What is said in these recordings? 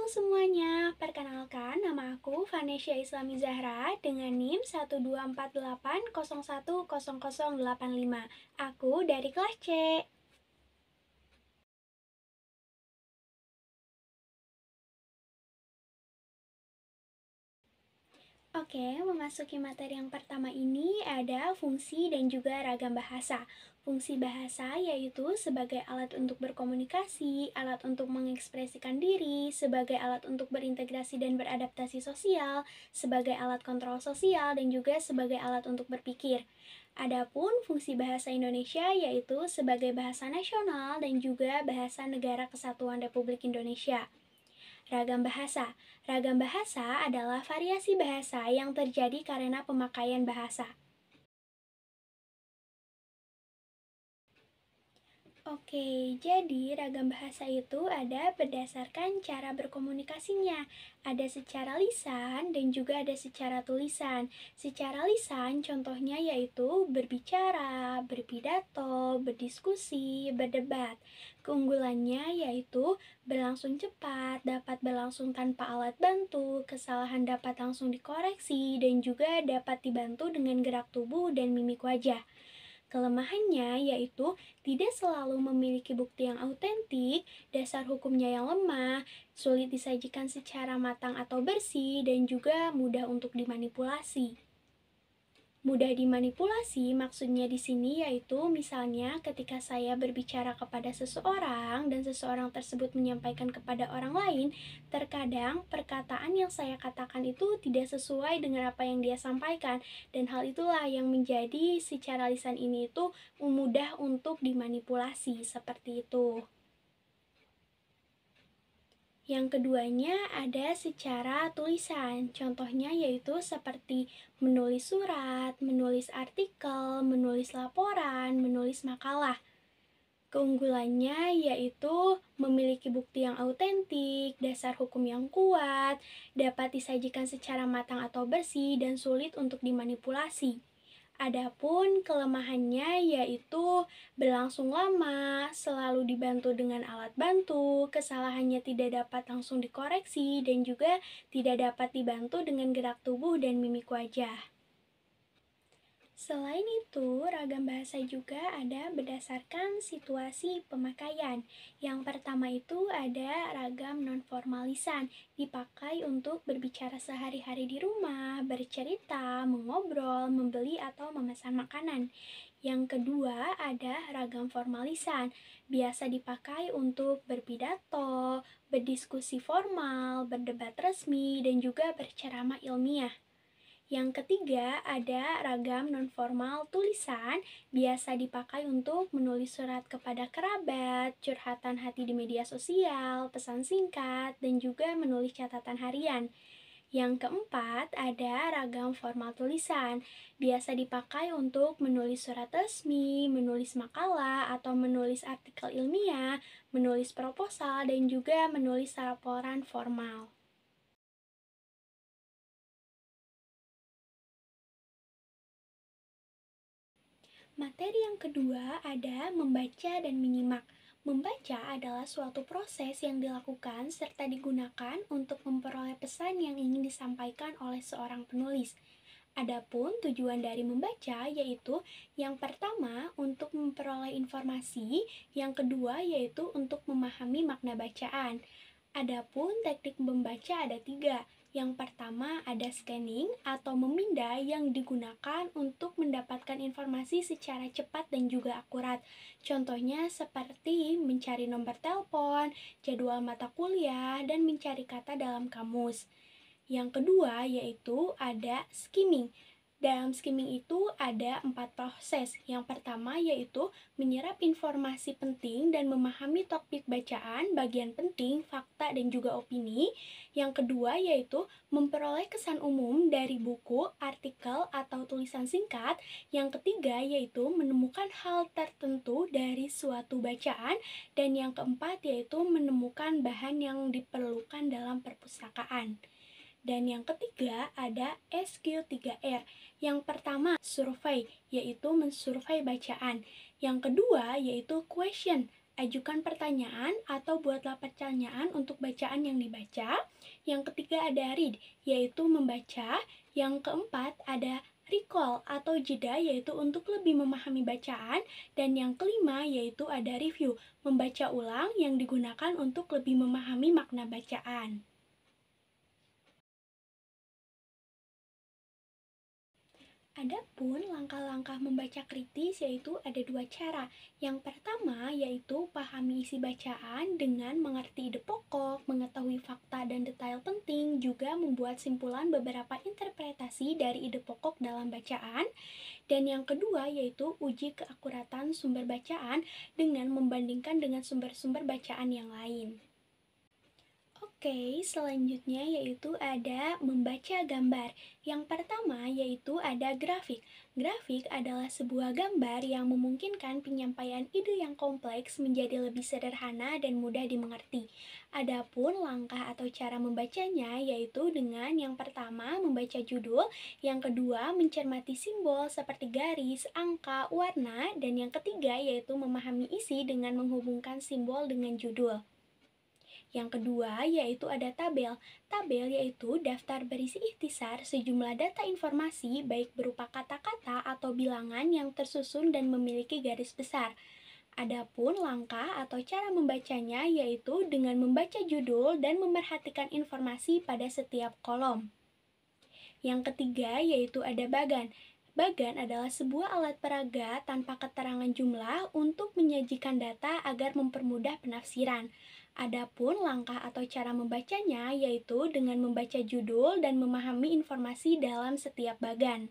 semuanya, perkenalkan nama aku Vanesya Islami Zahra dengan NIM 12480101085. Aku dari kelas C. Oke, memasuki materi yang pertama ini ada fungsi dan juga ragam bahasa. Fungsi bahasa yaitu sebagai alat untuk berkomunikasi, alat untuk mengekspresikan diri, sebagai alat untuk berintegrasi dan beradaptasi sosial, sebagai alat kontrol sosial, dan juga sebagai alat untuk berpikir. Adapun fungsi bahasa Indonesia yaitu sebagai bahasa nasional dan juga bahasa Negara Kesatuan Republik Indonesia. Ragam bahasa. Ragam bahasa adalah variasi bahasa yang terjadi karena pemakaian bahasa. Oke, jadi ragam bahasa itu ada berdasarkan cara berkomunikasinya. Ada secara lisan dan juga ada secara tulisan. Secara lisan contohnya yaitu berbicara, berpidato, berdiskusi, berdebat. Keunggulannya yaitu berlangsung cepat, dapat berlangsung tanpa alat bantu, kesalahan dapat langsung dikoreksi, dan juga dapat dibantu dengan gerak tubuh dan mimik wajah. Kelemahannya yaitu tidak selalu memiliki bukti yang autentik, dasar hukumnya yang lemah, sulit disajikan secara matang atau bersih, dan juga mudah untuk dimanipulasi. Mudah dimanipulasi maksudnya di sini yaitu misalnya ketika saya berbicara kepada seseorang dan seseorang tersebut menyampaikan kepada orang lain, terkadang perkataan yang saya katakan itu tidak sesuai dengan apa yang dia sampaikan, dan hal itulah yang menjadi secara lisan ini itu mudah untuk dimanipulasi seperti itu. Yang keduanya ada secara tulisan, contohnya yaitu seperti menulis surat, menulis artikel, menulis laporan, menulis makalah. Keunggulannya yaitu memiliki bukti yang autentik, dasar hukum yang kuat, dapat disajikan secara matang atau bersih, dan sulit untuk dimanipulasi. Adapun kelemahannya yaitu berlangsung lama, selalu dibantu dengan alat bantu, kesalahannya tidak dapat langsung dikoreksi, dan juga tidak dapat dibantu dengan gerak tubuh dan mimik wajah. Selain itu, ragam bahasa juga ada berdasarkan situasi pemakaian. Yang pertama itu ada ragam non-formal lisan, dipakai untuk berbicara sehari-hari di rumah, bercerita, mengobrol, membeli, atau memesan makanan. Yang kedua ada ragam formal lisan, biasa dipakai untuk berpidato, berdiskusi formal, berdebat resmi, dan juga berceramah ilmiah. Yang ketiga, ada ragam nonformal tulisan, biasa dipakai untuk menulis surat kepada kerabat, curhatan hati di media sosial, pesan singkat, dan juga menulis catatan harian. Yang keempat, ada ragam formal tulisan, biasa dipakai untuk menulis surat resmi, menulis makalah, atau menulis artikel ilmiah, menulis proposal, dan juga menulis laporan formal. Materi yang kedua ada membaca dan menyimak. Membaca adalah suatu proses yang dilakukan serta digunakan untuk memperoleh pesan yang ingin disampaikan oleh seorang penulis. Adapun tujuan dari membaca yaitu yang pertama untuk memperoleh informasi, yang kedua yaitu untuk memahami makna bacaan. Adapun teknik membaca ada 3. Yang pertama ada scanning atau memindai yang digunakan untuk mendapatkan informasi secara cepat dan juga akurat. Contohnya seperti mencari nomor telepon, jadwal mata kuliah, dan mencari kata dalam kamus. Yang kedua yaitu ada skimming. Dalam skimming itu ada 4 proses. Yang pertama yaitu menyerap informasi penting dan memahami topik bacaan, bagian penting, fakta, dan juga opini. Yang kedua yaitu memperoleh kesan umum dari buku, artikel, atau tulisan singkat. Yang ketiga yaitu menemukan hal tertentu dari suatu bacaan. Dan yang keempat yaitu menemukan bahan yang diperlukan dalam perpustakaan. Dan yang ketiga ada SQ3R. Yang pertama survei, yaitu mensurvei bacaan. Yang kedua yaitu question, ajukan pertanyaan atau buatlah pertanyaan untuk bacaan yang dibaca. Yang ketiga ada read, yaitu membaca. Yang keempat ada recall atau jeda, yaitu untuk lebih memahami bacaan. Dan yang kelima yaitu ada review, membaca ulang yang digunakan untuk lebih memahami makna bacaan. Adapun langkah-langkah membaca kritis yaitu ada dua cara. Yang pertama yaitu pahami isi bacaan dengan mengerti ide pokok, mengetahui fakta dan detail penting, juga membuat simpulan beberapa interpretasi dari ide pokok dalam bacaan. Dan yang kedua yaitu uji keakuratan sumber bacaan dengan membandingkan dengan sumber-sumber bacaan yang lain. Oke, selanjutnya yaitu ada membaca gambar. Yang pertama yaitu ada grafik. Grafik adalah sebuah gambar yang memungkinkan penyampaian ide yang kompleks menjadi lebih sederhana dan mudah dimengerti. Adapun langkah atau cara membacanya yaitu dengan yang pertama membaca judul, yang kedua mencermati simbol seperti garis, angka, warna, dan yang ketiga yaitu memahami isi dengan menghubungkan simbol dengan judul. Yang kedua yaitu ada tabel. Tabel yaitu daftar berisi ikhtisar sejumlah data informasi baik berupa kata-kata atau bilangan yang tersusun dan memiliki garis besar. Adapun langkah atau cara membacanya yaitu dengan membaca judul dan memerhatikan informasi pada setiap kolom. Yang ketiga yaitu ada bagan. Bagan adalah sebuah alat peraga tanpa keterangan jumlah untuk menyajikan data agar mempermudah penafsiran. Adapun langkah atau cara membacanya yaitu dengan membaca judul dan memahami informasi dalam setiap bagan.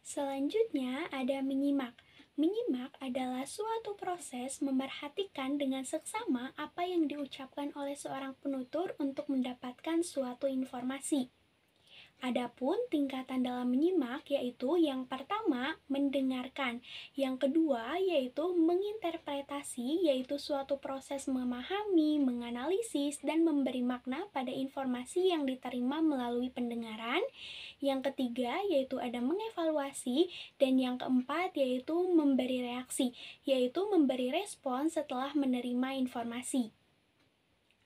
Selanjutnya ada menyimak. Menyimak adalah suatu proses memerhatikan dengan seksama apa yang diucapkan oleh seorang penutur untuk mendapatkan suatu informasi. Adapun tingkatan dalam menyimak yaitu yang pertama mendengarkan, yang kedua yaitu menginterpretasi, yaitu suatu proses memahami, menganalisis, dan memberi makna pada informasi yang diterima melalui pendengaran. Yang ketiga yaitu ada mengevaluasi, dan yang keempat yaitu memberi reaksi, yaitu memberi respon setelah menerima informasi.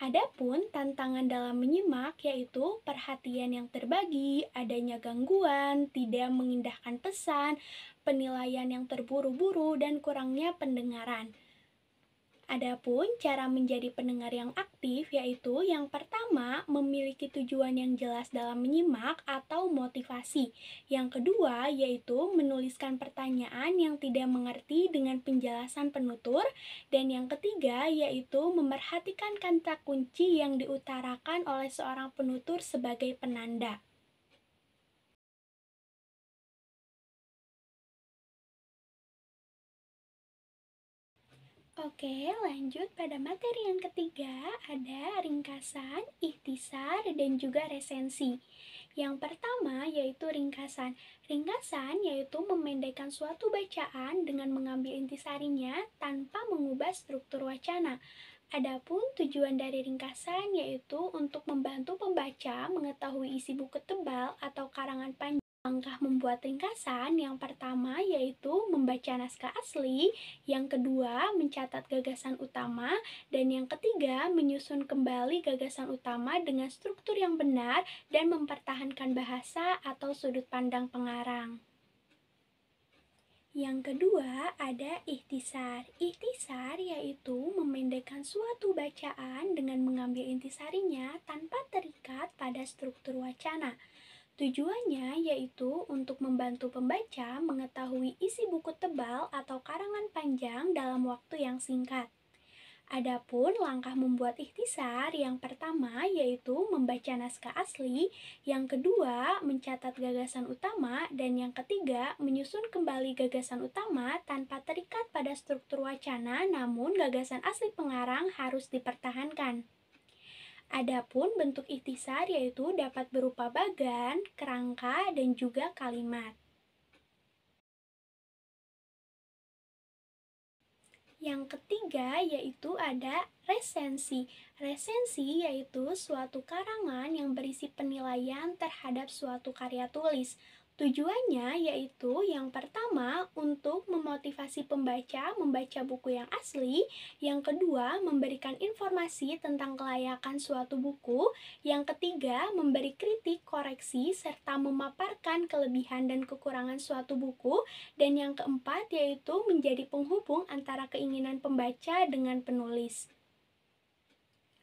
Adapun tantangan dalam menyimak yaitu perhatian yang terbagi, adanya gangguan, tidak mengindahkan pesan, penilaian yang terburu-buru, dan kurangnya pendengaran. Adapun cara menjadi pendengar yang aktif yaitu yang pertama memiliki tujuan yang jelas dalam menyimak atau motivasi. Yang kedua yaitu menuliskan pertanyaan yang tidak mengerti dengan penjelasan penutur. Dan yang ketiga yaitu memerhatikan kata kunci yang diutarakan oleh seorang penutur sebagai penanda. Oke, lanjut pada materi yang ketiga, ada ringkasan, ikhtisar, dan juga resensi. Yang pertama yaitu ringkasan. Ringkasan yaitu memendekkan suatu bacaan dengan mengambil intisarinya tanpa mengubah struktur wacana. Adapun tujuan dari ringkasan yaitu untuk membantu pembaca mengetahui isi buku tebal atau karangan panjang. Langkah membuat ringkasan yang pertama yaitu membaca naskah asli, yang kedua mencatat gagasan utama, dan yang ketiga menyusun kembali gagasan utama dengan struktur yang benar dan mempertahankan bahasa atau sudut pandang pengarang. Yang kedua ada ikhtisar. Ikhtisar yaitu memendekkan suatu bacaan dengan mengambil intisarinya tanpa terikat pada struktur wacana. Tujuannya yaitu untuk membantu pembaca mengetahui isi buku tebal atau karangan panjang dalam waktu yang singkat. Adapun langkah membuat ikhtisar yang pertama yaitu membaca naskah asli, yang kedua mencatat gagasan utama, dan yang ketiga menyusun kembali gagasan utama tanpa terikat pada struktur wacana, namun gagasan asli pengarang harus dipertahankan. Adapun bentuk ikhtisar yaitu dapat berupa bagan, kerangka, dan juga kalimat. Yang ketiga yaitu ada resensi. Resensi yaitu suatu karangan yang berisi penilaian terhadap suatu karya tulis. Tujuannya yaitu yang pertama untuk memotivasi pembaca membaca buku yang asli, yang kedua memberikan informasi tentang kelayakan suatu buku, yang ketiga memberi kritik, koreksi, serta memaparkan kelebihan dan kekurangan suatu buku, dan yang keempat yaitu menjadi penghubung antara keinginan pembaca dengan penulis.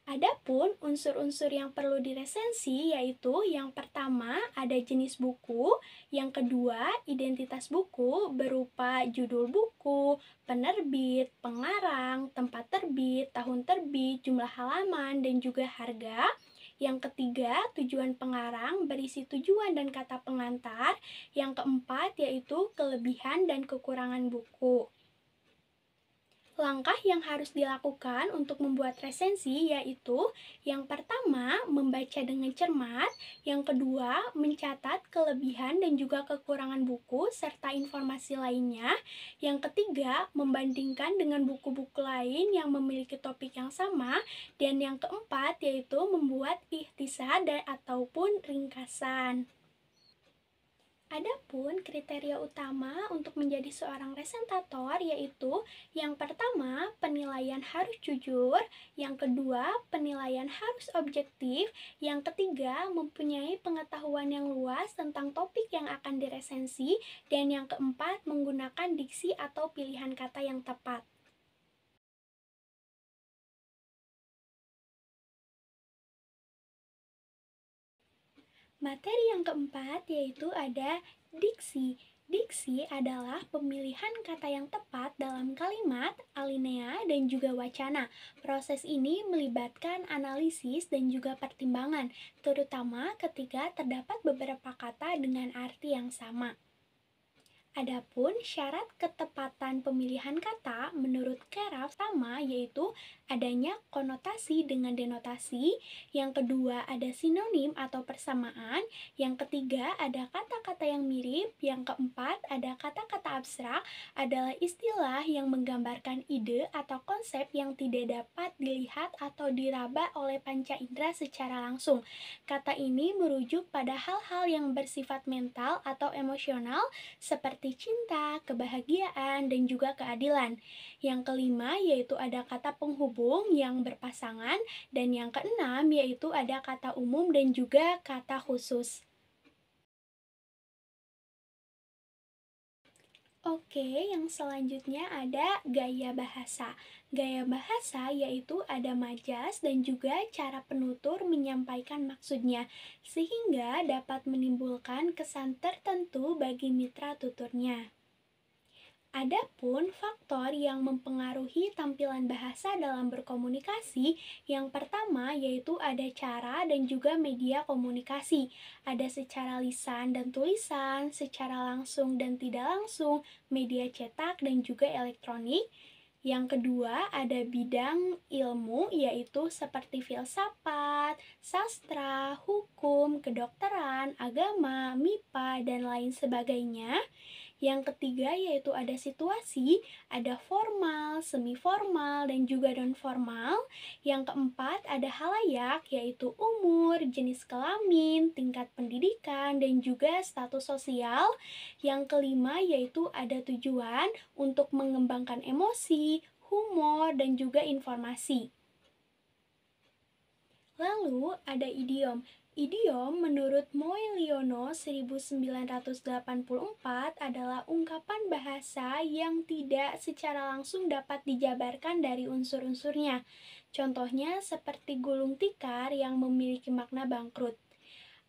Adapun unsur-unsur yang perlu diresensi yaitu yang pertama ada jenis buku, yang kedua identitas buku berupa judul buku, penerbit, pengarang, tempat terbit, tahun terbit, jumlah halaman, dan juga harga. Yang ketiga, tujuan pengarang berisi tujuan dan kata pengantar. Yang keempat yaitu kelebihan dan kekurangan buku. Langkah yang harus dilakukan untuk membuat resensi yaitu yang pertama, membaca dengan cermat, yang kedua, mencatat kelebihan dan juga kekurangan buku serta informasi lainnya, yang ketiga, membandingkan dengan buku-buku lain yang memiliki topik yang sama, dan yang keempat yaitu membuat ikhtisar ataupun ringkasan. Adapun kriteria utama untuk menjadi seorang resentator yaitu yang pertama, penilaian harus jujur, yang kedua, penilaian harus objektif, yang ketiga, mempunyai pengetahuan yang luas tentang topik yang akan diresensi, dan yang keempat, menggunakan diksi atau pilihan kata yang tepat. Materi yang keempat yaitu ada diksi. Diksi adalah pemilihan kata yang tepat dalam kalimat, alinea, dan juga wacana. Proses ini melibatkan analisis dan juga pertimbangan, terutama ketika terdapat beberapa kata dengan arti yang sama. Adapun syarat ketepatan pemilihan kata menurut Keraf sama yaitu adanya konotasi dengan denotasi, yang kedua ada sinonim atau persamaan, yang ketiga ada kata-kata yang mirip, yang keempat ada kata-kata abstrak adalah istilah yang menggambarkan ide atau konsep yang tidak dapat dilihat atau diraba oleh panca indera secara langsung. Kata ini merujuk pada hal-hal yang bersifat mental atau emosional seperti cinta, kebahagiaan, dan juga keadilan. Yang kelima yaitu ada kata penghubung yang berpasangan, dan yang keenam yaitu ada kata umum dan juga kata khusus. Oke, yang selanjutnya ada gaya bahasa. Gaya bahasa yaitu ada majas dan juga cara penutur menyampaikan maksudnya, sehingga dapat menimbulkan kesan tertentu bagi mitra tuturnya. Adapun faktor yang mempengaruhi tampilan bahasa dalam berkomunikasi, yang pertama yaitu ada cara dan juga media komunikasi. Ada secara lisan dan tulisan, secara langsung dan tidak langsung, media cetak dan juga elektronik. Yang kedua ada bidang ilmu yaitu seperti filsafat, sastra, hukum, kedokteran, agama, MIPA, dan lain sebagainya. Yang ketiga yaitu ada situasi, ada formal, semi formal, dan juga non formal. Yang keempat ada halayak yaitu umur, jenis kelamin, tingkat pendidikan, dan juga status sosial. Yang kelima yaitu ada tujuan untuk mengembangkan emosi, humor, dan juga informasi. Lalu ada idiom. Idiom menurut Moeliono 1984 adalah ungkapan bahasa yang tidak secara langsung dapat dijabarkan dari unsur-unsurnya. Contohnya seperti gulung tikar yang memiliki makna bangkrut.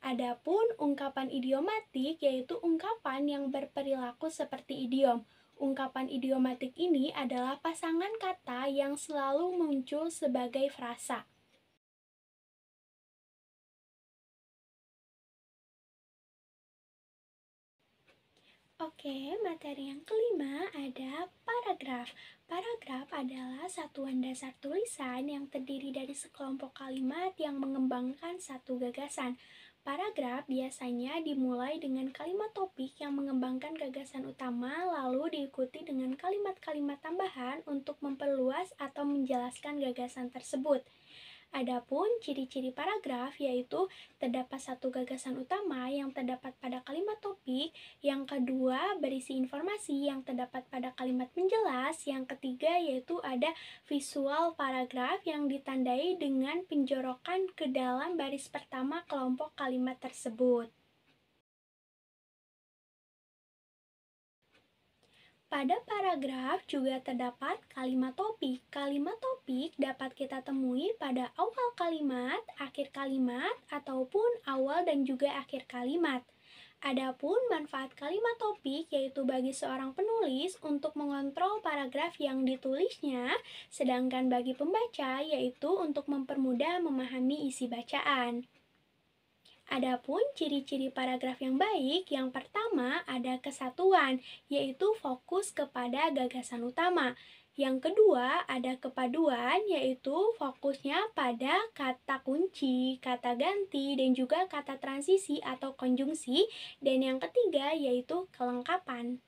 Adapun ungkapan idiomatik yaitu ungkapan yang berperilaku seperti idiom. Ungkapan idiomatik ini adalah pasangan kata yang selalu muncul sebagai frasa. Oke, materi yang kelima ada paragraf. Paragraf adalah satuan dasar tulisan yang terdiri dari sekelompok kalimat yang mengembangkan satu gagasan. Paragraf biasanya dimulai dengan kalimat topik yang mengembangkan gagasan utama, lalu diikuti dengan kalimat-kalimat tambahan untuk memperluas atau menjelaskan gagasan tersebut. Adapun ciri-ciri paragraf yaitu terdapat satu gagasan utama yang terdapat pada kalimat topik, yang kedua berisi informasi yang terdapat pada kalimat penjelas, yang ketiga yaitu ada visual paragraf yang ditandai dengan penjorokan ke dalam baris pertama kelompok kalimat tersebut. Pada paragraf juga terdapat kalimat topik. Kalimat topik dapat kita temui pada awal kalimat, akhir kalimat, ataupun awal dan juga akhir kalimat. Adapun manfaat kalimat topik yaitu bagi seorang penulis untuk mengontrol paragraf yang ditulisnya, sedangkan bagi pembaca yaitu untuk mempermudah memahami isi bacaan. Adapun ciri-ciri paragraf yang baik, yang pertama ada kesatuan, yaitu fokus kepada gagasan utama. Yang kedua ada kepaduan, yaitu fokusnya pada kata kunci, kata ganti, dan juga kata transisi atau konjungsi. Dan yang ketiga yaitu kelengkapan.